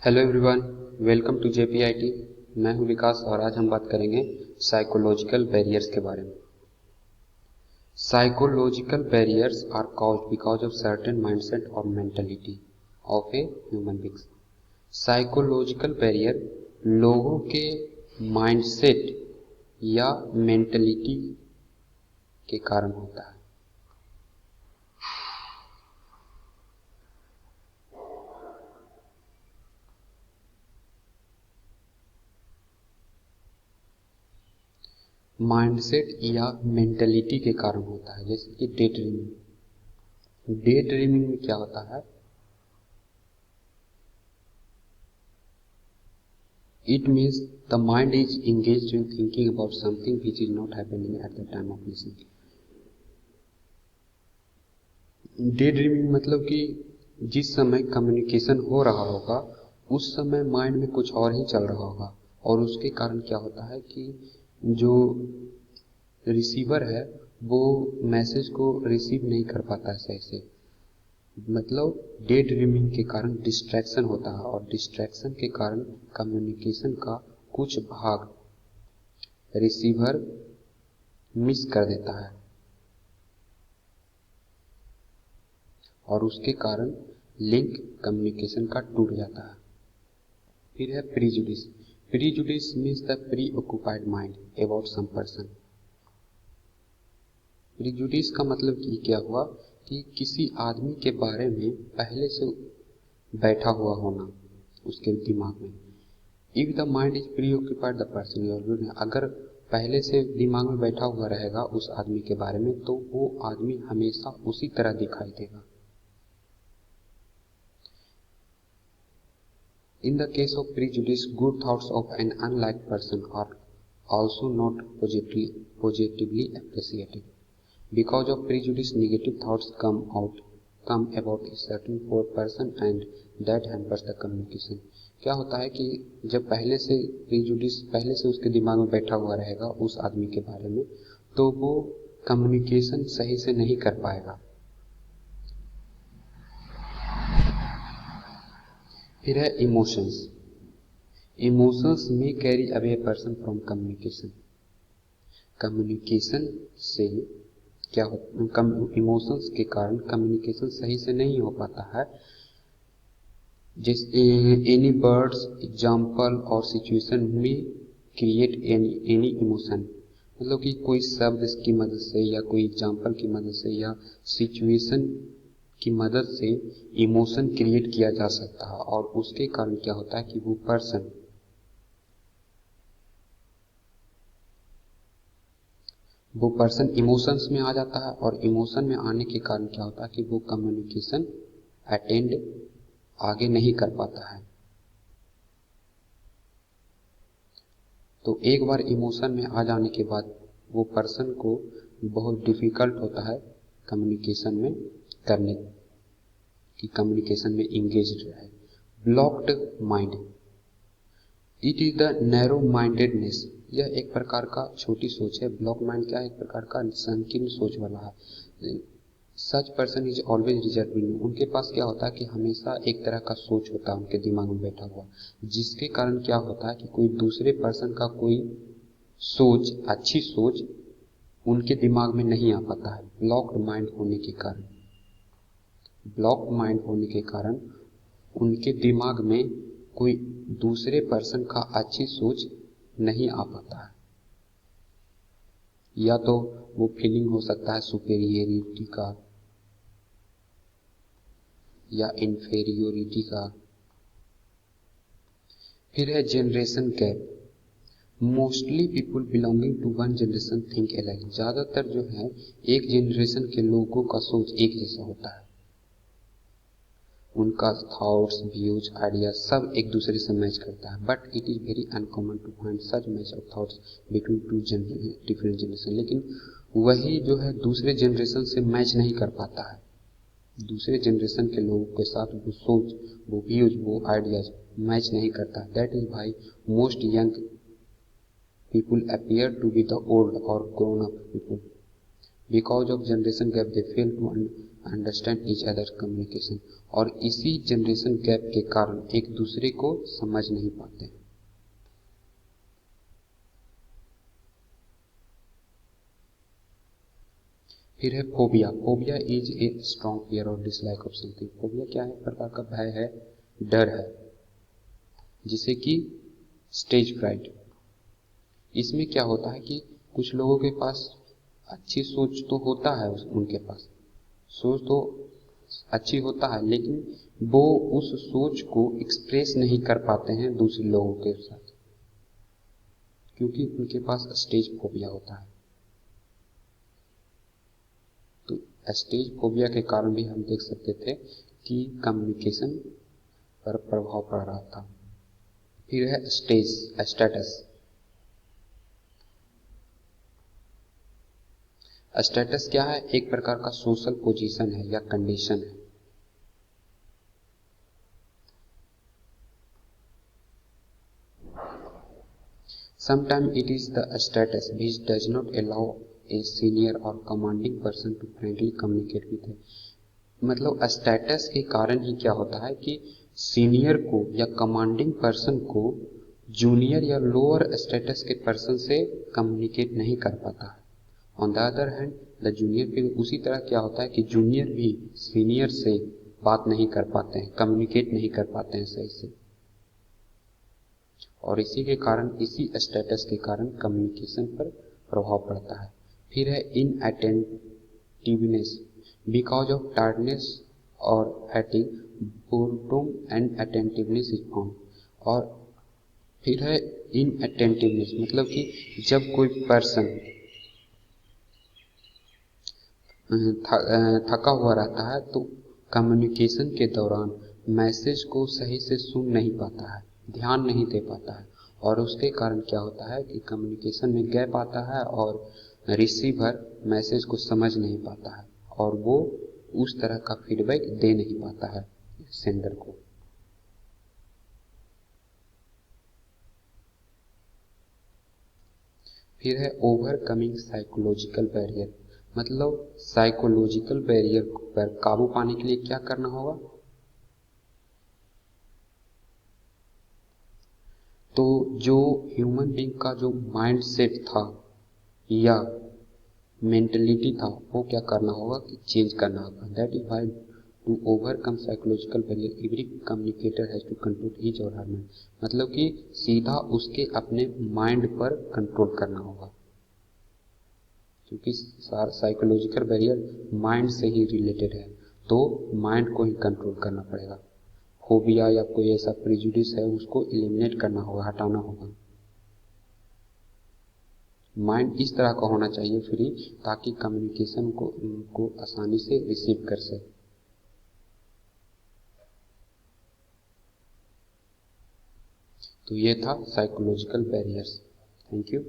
Hello everyone, welcome to JPIT. मैं हूं विकास और आज हम बात करेंगे साइकोलॉजिकल बैरियर्स के बारे में। Psychological barriers are caused because of certain mindset और mentality of a human beings. Psychological barrier लोगों के माइंडसेट या मेंटालिटी के कारण होता है। माइंडसेट या मेंटालिटी के कारण होता है, जैसे कि डे ड्रीमिंग। डे ड्रीमिंग में क्या होता है? It means the mind is engaged in thinking about something which is not happening at the time of listening. Day dreaming मतलब कि जिस समय कम्युनिकेशन हो रहा होगा उस समय माइंड में कुछ और ही चल रहा होगा, और उसके कारण क्या होता है कि जो रिसीवर है वो मैसेज को रिसीव नहीं कर पाता है सही से। मतलब डे ड्रीमिंग के कारण डिस्ट्रैक्शन होता है, और डिस्ट्रैक्शन के कारण कम्युनिकेशन का कुछ भाग रिसीवर मिस कर देता है, और उसके कारण लिंक कम्युनिकेशन का टूट जाता है। फिर है prejudice. Prejudice means the preoccupied mind about some person. Prejudice का मतलब कि क्या हुआ कि किसी आदमी के बारे में पहले से बैठा हुआ होना उसके दिमाग में। If the mind is pre occupied the person, अगर पहले से दिमाग में बैठा हुआ रहेगा उस आदमी के बारे में तो वो आदमी हमेशा उसी तरह दिखाई देगा। In the case of prejudice, good thoughts of an unliked person are also not positively appreciated. Because of prejudice, negative thoughts come about a certain person and that hampers the communication. क्या होता है कि जब पहले से उसके दिमाग में बैठा हुआ रहेगा उस आदमी के बारे में, तो वो कम्युनिकेशन सही से नहीं कर पाएगा। फिर है इमोशंस। इमोशंस में carry away person from communication. Communication से क्या होता है? इमोशंस के कारण कम्युनिकेशन सही से नहीं हो पाता है। जैसे एनी वर्ड्स, एग्जाम्पल और सिचुएशन में क्रिएट एनी इमोशन। मतलब कि कोई शब्द की मदद से या कोई एग्जाम्पल की मदद से या सिचुएशन की मदद से इमोशन क्रिएट किया जा सकता है, और उसके कारण क्या होता है कि वो पर्सन इमोशंस में आ जाता है, और इमोशन में आने के कारण क्या होता है कि वो कम्युनिकेशन अटेंड आगे नहीं कर पाता है। तो एक बार इमोशन में आ जाने के बाद वो पर्सन को बहुत डिफिकल्ट होता है कम्युनिकेशन में करने की, कम्युनिकेशन में इंगेज्ड रहे। Blocked mind, it is the narrow mindedness. यह एक प्रकार का छोटी सोच है। ब्लॉक माइंड क्या है? एक प्रकार का संकीर्ण सोच वाला है। Such person is always reserving. उनके पास क्या होता है कि हमेशा एक तरह का सोच होता है उनके दिमाग में बैठा हुआ, जिसके कारण क्या होता है कि कोई दूसरे पर्सन का कोई सोच, अच्छी सोच उनके दिमाग में नहीं आ पाता है। ब्लॉक्ड माइंड होने के कारण, ब्लॉक्ड माइंड होने के कारण उनके दिमाग में कोई दूसरे पर्सन का अच्छी सोच नहीं आ पाता है। या तो वो फीलिंग हो सकता है सुपेरियरिटी का या इन्फेरियोरिटी का। फिर है generation gap. Mostly people belonging to one generation think alike. ज्यादातर जो है एक जनरेशन के लोगों का सोच एक जैसा होता है, उनका थॉट्स, व्यूज, आइडिया सब एक दूसरे से मैच करता है। But it is very uncommon to find such match of thoughts between two different generation. लेकिन वही जो है दूसरे जनरेशन से मैच नहीं कर पाता है। दूसरे जनरेशन के लोगों के साथ वो सोच, वो व्यूज, वो आइडियाज मैच नहीं करता। That is why most young people appear to be the old और grown up people. Because of generation gap they fail to understand each other communication, और इसी जनरेशन गैप के कारण एक दूसरे को समझ नहीं पाते हैं। फिर है phobia. Phobia is a strong fear और डिसलाइक ऑफ समथिंग। फोबिया क्या है? एक प्रकार का भय है, डर है, जिसे कि स्टेज फ्राइट। इसमें क्या होता है कि कुछ लोगों के पास अच्छी सोच तो होता है, उनके पास सोच तो अच्छी होता है, लेकिन वो उस सोच को एक्सप्रेस नहीं कर पाते हैं दूसरे लोगों के साथ, क्योंकि उनके पास स्टेज फोबिया होता है। तो स्टेज फोबिया के कारण भी हम देख सकते थे कि कम्युनिकेशन पर प्रभाव पड़ रहा था। फिर है स्टेटस। स्टेटस क्या है? एक प्रकार का सोशल पोजीशन है या कंडीशन है। Sometimes it is the status which does not allow a senior or commanding person to frankly communicate with him। मतलब स्टेटस के कारण ही क्या होता है कि सीनियर को या कमांडिंग पर्सन को जूनियर या लोअर स्टेटस के पर्सन से कम्युनिकेट नहीं कर पाता है। On the other hand the junior भी उसी तरह क्या होता है कि जूनियर भी सीनियर से बात नहीं कर पाते हैं, कम्युनिकेट नहीं कर पाते हैं सही से, और इसी के कारण, इसी स्टेटस के कारण कम्युनिकेशन पर प्रभाव पड़ता है। फिर है इनअटेंटिवनेस। बिकॉज ऑफ टायर्डनेस और fatigue boredom and attentiveness is found. और फिर है इनअटेंटिवनेस, मतलब कि जब कोई पर्सन थका हुआ रहता है तो कम्युनिकेशन के दौरान मैसेज को सही से सुन नहीं पाता है, ध्यान नहीं दे पाता है, और उसके कारण क्या होता है कि कम्युनिकेशन में गैप आता है और रिसीवर मैसेज को समझ नहीं पाता है और वो उस तरह का फीडबैक दे नहीं पाता है सेंडर को। फिर है ओवरकमिंग साइकोलॉजिकल बैरियर। मतलब साइकोलॉजिकल बैरियर पर काबू पाने के लिए क्या करना होगा? तो जो ह्यूमन बीइंग का जो माइंड सेट था या मेंटलिटी था, वो क्या करना होगा कि चेंज करना होगा। That is why to overcome psychological barrier every communicator has to control his or her mind. मतलब कि सीधा उसके अपने माइंड पर कंट्रोल करना होगा, क्योंकि साइकोलॉजिकल बैरियर माइंड से ही रिलेटेड है, तो माइंड को ही कंट्रोल करना पड़ेगा। फोबिया या कोई ऐसा प्रेजुडिस है उसको एलिमिनेट करना होगा, हटाना होगा। माइंड इस तरह का होना चाहिए फ्री, ताकि कम्युनिकेशन को आसानी से रिसीव कर सके। तो ये था साइकोलॉजिकल बैरियर्स। Thank you.